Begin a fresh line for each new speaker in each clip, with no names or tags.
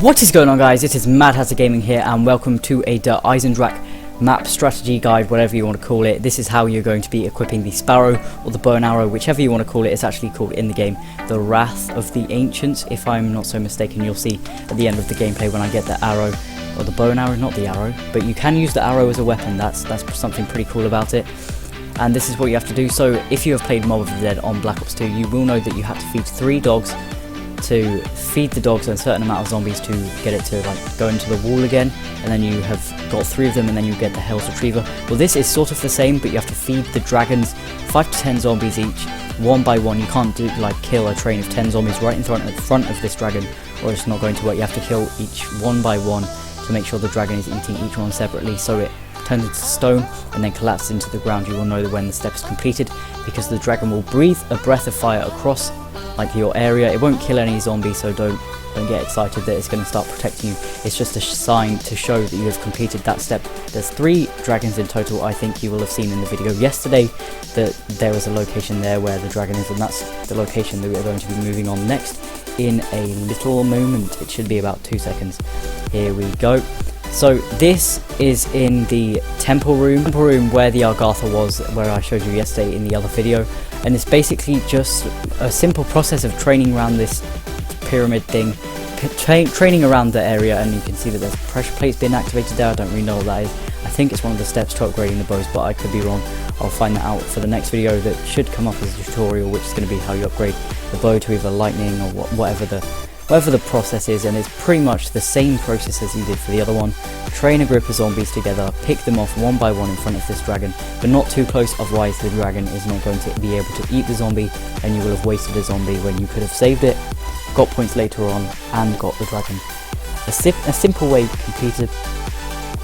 What is going on, guys? It is Mad Hatter Gaming here, and welcome to a Eisen Drache map strategy guide, whatever you want to call it. This is how you're going to be equipping the sparrow or the bow and arrow, whichever you want to call it. It's actually called in the game the Wrath of the Ancients, if I'm not so mistaken. You'll see at the end of the gameplay when I get the arrow, or the bow and arrow, not the arrow, but you can use the arrow as a weapon. That's something pretty cool about it. And this is what you have to do. So if you have played Mob of the Dead on Black Ops 2, you will know that you have to feed 3 dogs to feed the dogs a certain amount of zombies to get it to like go into the wall again, and then you have got 3 of them and then you get the Hell's Retriever. Well, this is sort of the same, but you have to feed the dragons 5 to 10 zombies each, one by one. You can't do like kill a train of 10 zombies right in front of this dragon, or it's not going to work. You have to kill each one by one to make sure the dragon is eating each one separately, so it turns into stone and then collapses into the ground. You will know that when the step is completed, because the dragon will breathe a breath of fire across like your area. It won't kill any zombies, so don't get excited that it's going to start protecting you. It's just a sign to show that you have completed that step. There's 3 dragons in total. I think you will have seen in the video yesterday that there was a location there where the dragon is, and that's the location that we are going to be moving on next in a little moment. It should be about 2 seconds. Here we go. So this is in the temple room where the Argatha was, where I showed you yesterday in the other video, and it's basically just a simple process of training around this pyramid thing, training around the area, and you can see that there's pressure plates being activated there. I don't really know what that is. I think it's one of the steps to upgrading the bows, but I could be wrong. I'll find that out for the next video that should come up as a tutorial, which is going to be how you upgrade the bow to either lightning or whatever the process is. And it's pretty much the same process as you did for the other one. Train a group of zombies together, pick them off one by one in front of this dragon, but not too close, otherwise the dragon is not going to be able to eat the zombie, and you will have wasted a zombie when you could have saved it, got points later on, and got the dragon. A simple way completed.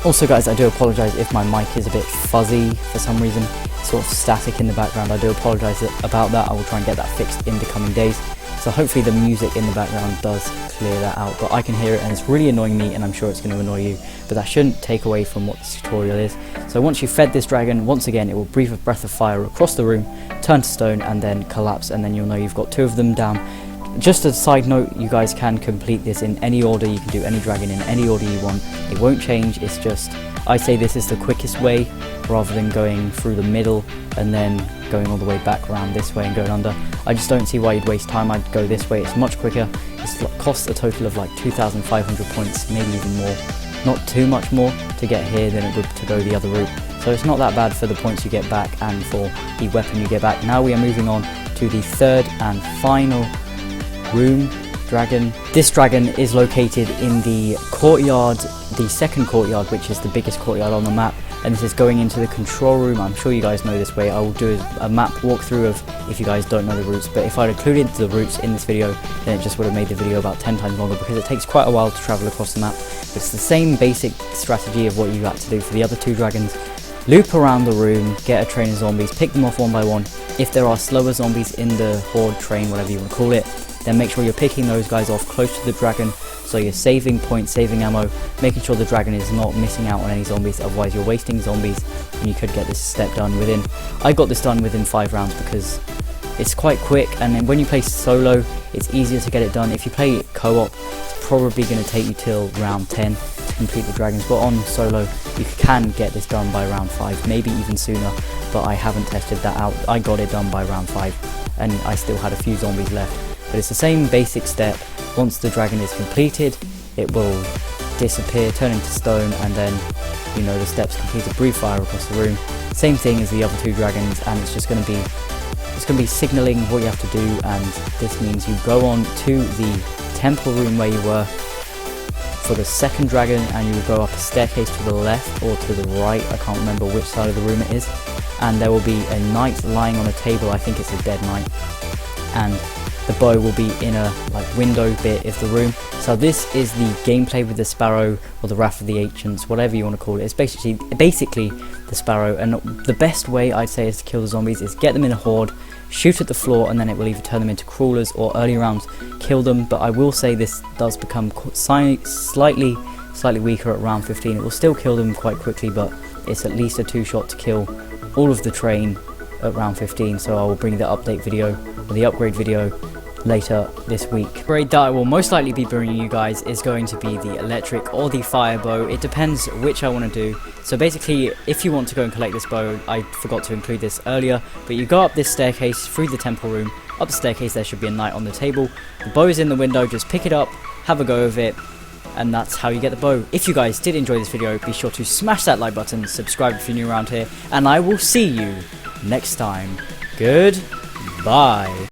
Also, guys, I do apologise if my mic is a bit fuzzy for some reason, sort of static in the background. I do apologise about that. I will try and get that fixed in the coming days. So hopefully the music in the background does clear that out, but I can hear it and it's really annoying me, and I'm sure it's going to annoy you, but that shouldn't take away from what this tutorial is. So once you've fed this dragon, once again it will breathe a breath of fire across the room, turn to stone, and then collapse, and then you'll know you've got 2 of them down. Just a side note, you guys can complete this in any order. You can do any dragon in any order you want. It won't change. It's just, I say this is the quickest way, rather than going through the middle and then going all the way back around this way and going under. I just don't see why you'd waste time. I'd go this way. It's much quicker. It costs a total of like 2,500 points, maybe even more. Not too much more to get here than it would to go the other route. So it's not that bad for the points you get back and for the weapon you get back. Now we are moving on to the 3rd and final room dragon. This dragon is located in the courtyard, the 2nd courtyard, which is the biggest courtyard on the map, and this is going into the control room. I'm sure you guys know this way. I will do a map walkthrough of if you guys don't know the routes, but if I'd included the routes in this video, then it just would have made the video about 10 times longer, because it takes quite a while to travel across the map. But it's the same basic strategy of what you had to do for the other 2 dragons. Loop around the room, get a train of zombies, pick them off one by one. If there are slower zombies in the horde, train, whatever you want to call it, then make sure you're picking those guys off close to the dragon, so you're saving points, saving ammo, making sure the dragon is not missing out on any zombies, otherwise you're wasting zombies, and you could get this step done within, I got this done within 5 rounds because it's quite quick, and then when you play solo, it's easier to get it done. If you play co-op, it's probably going to take you till round 10 to complete the dragons, but on solo, you can get this done by round 5, maybe even sooner, but I haven't tested that out. I got it done by round 5, and I still had a few zombies left. But it's the same basic step. Once the dragon is completed, it will disappear, turn into stone, and then you know the steps completed, breathe fire across the room. Same thing as the other 2 dragons, and it's just going to be signaling what you have to do. And this means you go on to the temple room where you were for the 2nd dragon, and you will go up a staircase to the left or to the right. I can't remember which side of the room it is, and there will be a knight lying on a table. I think it's a dead knight, and the bow will be in a like window bit of the room. So this is the gameplay with the sparrow, or the Wrath of the Ancients, whatever you want to call it. It's basically the sparrow, and the best way I'd say is to kill the zombies is get them in a horde, shoot at the floor, and then it will either turn them into crawlers or early rounds kill them. But I will say this does become slightly weaker at round 15. It will still kill them quite quickly, but it's at least a 2-shot to kill all of the train at round 15. So I will bring the update video, or the upgrade video, later this week. Raid that I will most likely be bringing you guys is going to be the electric or the fire bow. It depends which I want to do. So basically, if you want to go and collect this bow, I forgot to include this earlier, but you go up this staircase through the temple room. Up the staircase there should be a knight on the table. The bow is in the window, just pick it up, have a go of it, and that's how you get the bow. If you guys did enjoy this video, be sure to smash that like button, subscribe if you're new around here, and I will see you next time. Goodbye.